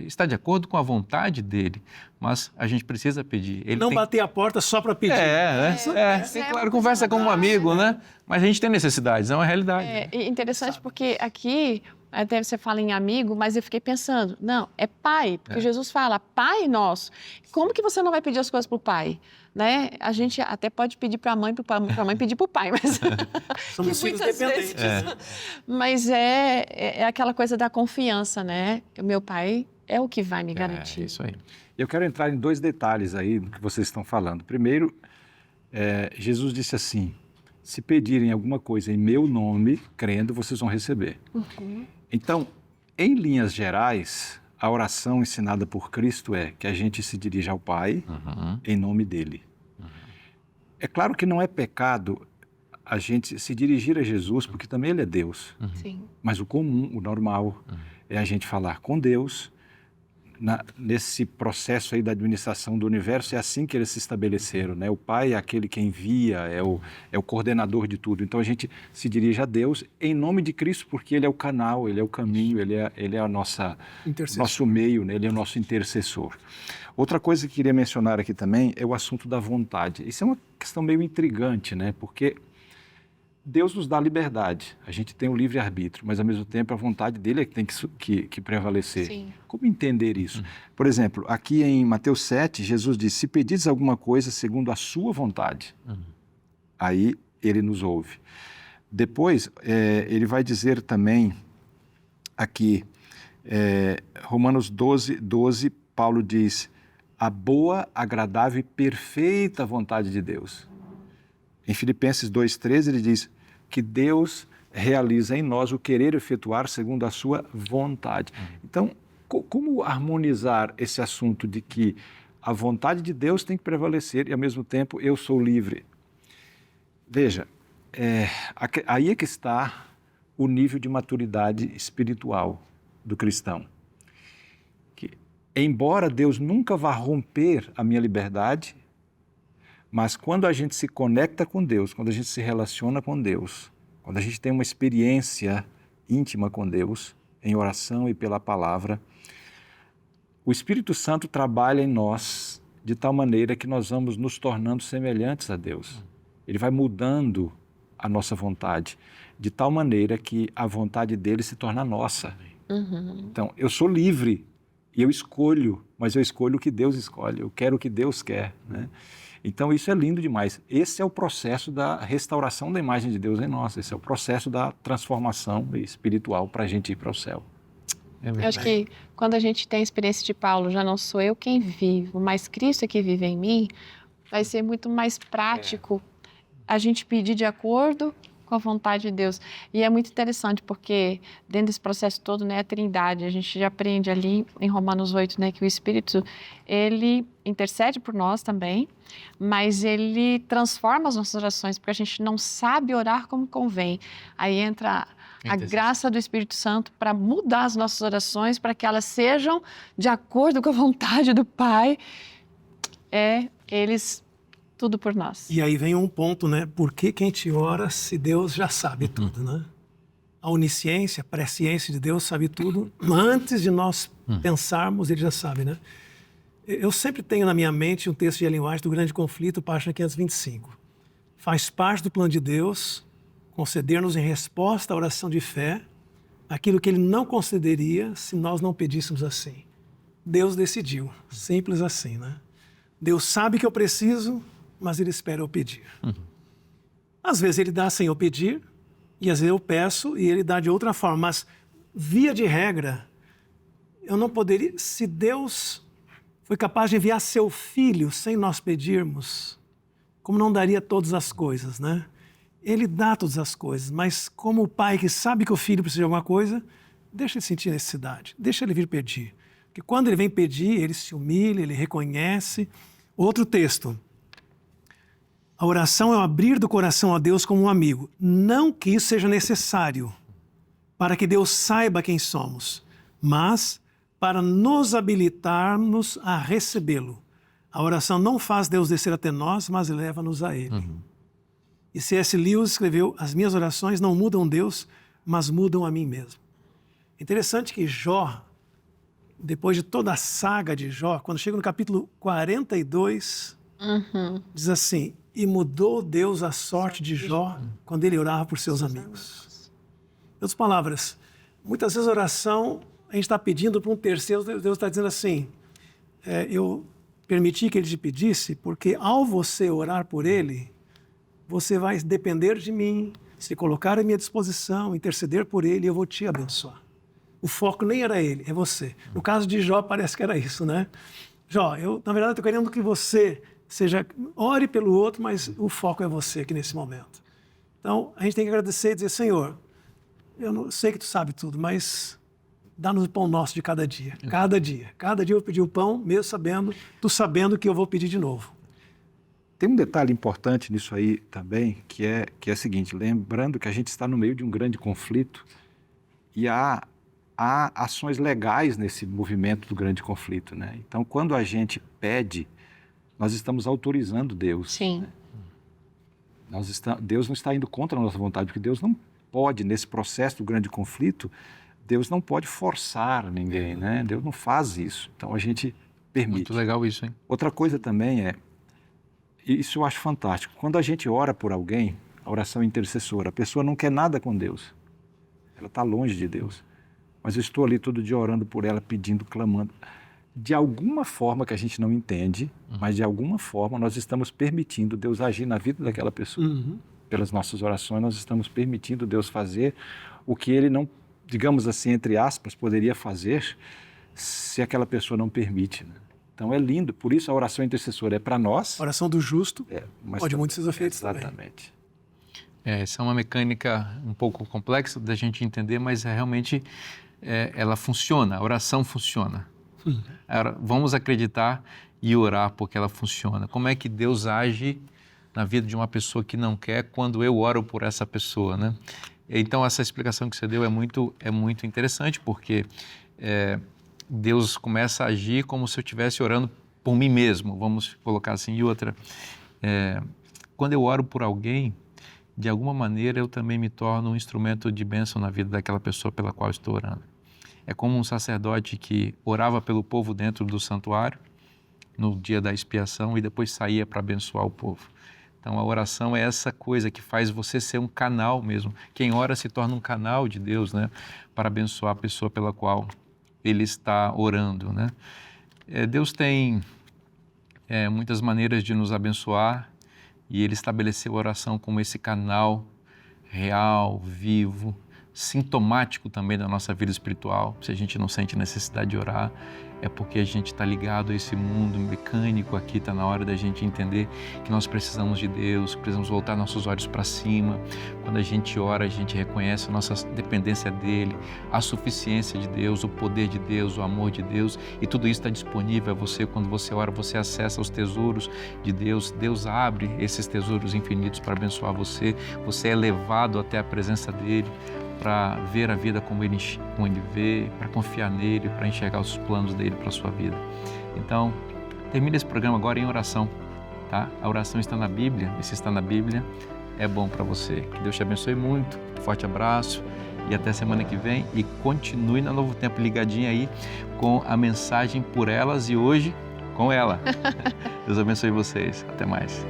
A: estar de acordo com a vontade dele, mas a gente precisa pedir. Ele
C: não
A: tem...
C: bater a porta só para pedir.
A: Claro, conversa como um amigo, né? Mas a gente tem necessidades, é uma realidade.
B: É interessante porque aqui, até você fala em amigo, mas eu fiquei pensando, não, é pai, porque Jesus fala, pai nosso. Como que você não vai pedir as coisas para o pai? Né? A gente até pode pedir para a mãe pedir para o pai, mas
C: Somos filhos dependentes.
B: Mas é aquela coisa da confiança, né? O meu pai é o que vai me garantir.
A: É isso aí.
D: Eu quero entrar em dois detalhes aí do que vocês estão falando. Primeiro, Jesus disse assim, se pedirem alguma coisa em meu nome, crendo, vocês vão receber. Então, em linhas gerais, a oração ensinada por Cristo é que a gente se dirija ao Pai em nome dele. É claro que não é pecado a gente se dirigir a Jesus, porque também ele é Deus.
B: Sim.
D: Mas o comum, o normal, é a gente falar com Deus. Nesse processo aí da administração do universo, é assim que eles se estabeleceram, né? O Pai é aquele que envia, é o coordenador de tudo. Então a gente se dirige a Deus em nome de Cristo, porque ele é o canal, ele é o caminho, ele é a nosso meio, né? Ele é o nosso intercessor. Outra coisa que eu queria mencionar aqui também é o assunto da vontade. Isso é uma questão meio intrigante, né? Porque Deus nos dá liberdade, a gente tem o livre-arbítrio, mas ao mesmo tempo a vontade dele é que tem que prevalecer.
B: Sim.
D: Como entender isso? Por exemplo, aqui em Mateus 7, Jesus diz, se pedires alguma coisa segundo a sua vontade, aí ele nos ouve. Depois, ele vai dizer também aqui, Romanos 12, Paulo diz, a boa, agradável e perfeita vontade de Deus. Em Filipenses 2,13 ele diz que Deus realiza em nós o querer efetuar segundo a sua vontade. Então, como harmonizar esse assunto de que a vontade de Deus tem que prevalecer e, ao mesmo tempo, eu sou livre? Veja, aí é que está o nível de maturidade espiritual do cristão. Que embora Deus nunca vá romper a minha liberdade, mas quando a gente se conecta com Deus, quando a gente se relaciona com Deus, quando a gente tem uma experiência íntima com Deus, em oração e pela palavra, o Espírito Santo trabalha em nós de tal maneira que nós vamos nos tornando semelhantes a Deus. Ele vai mudando a nossa vontade, de tal maneira que a vontade dele se torna nossa. Então, eu sou livre e eu escolho, mas eu escolho o que Deus escolhe, eu quero o que Deus quer, né? Então, isso é lindo demais. Esse é o processo da restauração da imagem de Deus em nós, esse é o processo da transformação espiritual para a gente ir para o céu.
B: Eu acho que quando a gente tem a experiência de Paulo, já não sou eu quem vivo, mas Cristo é que vive em mim, vai ser muito mais prático a gente pedir de acordo com a vontade de Deus. E é muito interessante porque dentro desse processo todo, né, a Trindade, a gente já aprende ali em Romanos 8, né, que o Espírito, ele intercede por nós também, mas ele transforma as nossas orações, porque a gente não sabe orar como convém. Aí entra a graça do Espírito Santo para mudar as nossas orações, para que elas sejam de acordo com a vontade do Pai. Eles tudo por nós.
C: E aí vem um ponto, né? Por que a gente ora se Deus já sabe tudo, né? A onisciência, a presciência de Deus sabe tudo. Antes de nós pensarmos, ele já sabe, né? Eu sempre tenho na minha mente um texto de Ellen White do Grande Conflito, página 525. Faz parte do plano de Deus conceder-nos em resposta à oração de fé aquilo que ele não concederia se nós não pedíssemos assim. Deus decidiu, simples assim, né? Deus sabe que eu preciso, mas ele espera eu pedir. Às vezes ele dá sem eu pedir, e às vezes eu peço e ele dá de outra forma, mas via de regra, eu não poderia, se Deus foi capaz de enviar seu filho sem nós pedirmos, como não daria todas as coisas, né? Ele dá todas as coisas, mas como o pai que sabe que o filho precisa de alguma coisa, deixa ele sentir necessidade, deixa ele vir pedir. Porque quando ele vem pedir, ele se humilha, ele reconhece. Outro texto. A oração é o abrir do coração a Deus como um amigo. Não que isso seja necessário para que Deus saiba quem somos, mas para nos habilitarmos a recebê-lo. A oração não faz Deus descer até nós, mas leva-nos a Ele. E C.S. Lewis escreveu, as minhas orações não mudam Deus, mas mudam a mim mesmo. Interessante que Jó, depois de toda a saga de Jó, quando chega no capítulo 42, diz assim, e mudou Deus a sorte de Jó quando ele orava por seus amigos. Em outras palavras, muitas vezes a oração, a gente está pedindo para um terceiro, Deus está dizendo assim, eu permiti que ele te pedisse, porque ao você orar por ele, você vai depender de mim, se colocar à minha disposição, interceder por ele, eu vou te abençoar. O foco nem era ele, é você. No caso de Jó, parece que era isso, né? Jó, na verdade, estou querendo que você ore pelo outro, mas o foco é você aqui nesse momento. Então, a gente tem que agradecer e dizer, Senhor, eu não sei que tu sabe tudo, mas dá-nos o pão nosso de cada dia. Cada dia. Cada dia eu vou pedir o pão, mesmo sabendo que eu vou pedir de novo.
D: Tem um detalhe importante nisso aí também, que é o seguinte, lembrando que a gente está no meio de um grande conflito e há ações legais nesse movimento do grande conflito, né? Então, quando a gente pede, nós estamos autorizando Deus.
B: Sim.
D: Né? Deus não está indo contra a nossa vontade, porque Deus não pode, nesse processo do grande conflito, Deus não pode forçar ninguém, né? Deus não faz isso. Então, a gente permite.
A: Muito legal isso, hein?
D: Outra coisa também isso eu acho fantástico. Quando a gente ora por alguém, a oração intercessora, a pessoa não quer nada com Deus. Ela está longe de Deus. Mas eu estou ali todo dia orando por ela, pedindo, clamando. De alguma forma que a gente não entende, mas de alguma forma nós estamos permitindo Deus agir na vida daquela pessoa. Pelas nossas orações, nós estamos permitindo Deus fazer o que Ele não, digamos assim, entre aspas, poderia fazer se aquela pessoa não permite, né? Então é lindo, por isso a oração intercessora é para nós.
C: A oração do justo
D: mas
C: pode muitos seus efeitos
D: exatamente.
C: também.
A: Essa é uma mecânica um pouco complexa da gente entender, mas realmente ela funciona, a oração funciona. Vamos acreditar e orar porque ela funciona. Como é que Deus age na vida de uma pessoa que não quer quando eu oro por essa pessoa, né? Então essa explicação que você deu é muito interessante porque Deus começa a agir como se eu estivesse orando por mim mesmo, vamos colocar assim. E outra, quando eu oro por alguém, de alguma maneira eu também me torno um instrumento de bênção na vida daquela pessoa pela qual estou orando. É como um sacerdote que orava pelo povo dentro do santuário, no dia da expiação, e depois saía para abençoar o povo. Então a oração é essa coisa que faz você ser um canal mesmo. Quem ora se torna um canal de Deus, né, para abençoar a pessoa pela qual ele está orando, né? Deus tem muitas maneiras de nos abençoar, e Ele estabeleceu a oração como esse canal real, vivo, sintomático também da nossa vida espiritual. Se a gente não sente necessidade de orar, é porque a gente está ligado a esse mundo mecânico aqui. Está na hora da gente entender que nós precisamos de Deus, precisamos voltar nossos olhos para cima. Quando a gente ora, a gente reconhece a nossa dependência dEle, a suficiência de Deus, o poder de Deus, o amor de Deus, e tudo isso está disponível a você. Quando você ora, você acessa os tesouros de Deus. Deus abre esses tesouros infinitos para abençoar você. Você é levado até a presença dEle, para ver a vida como ele vê, para confiar nele, para enxergar os planos dele para a sua vida. Então, termine esse programa agora em oração, tá? A oração está na Bíblia, e se está na Bíblia, é bom para você. Que Deus te abençoe muito, forte abraço e até semana que vem. E continue na Novo Tempo ligadinho aí com a mensagem por elas, e hoje com ela. Deus abençoe vocês. Até mais.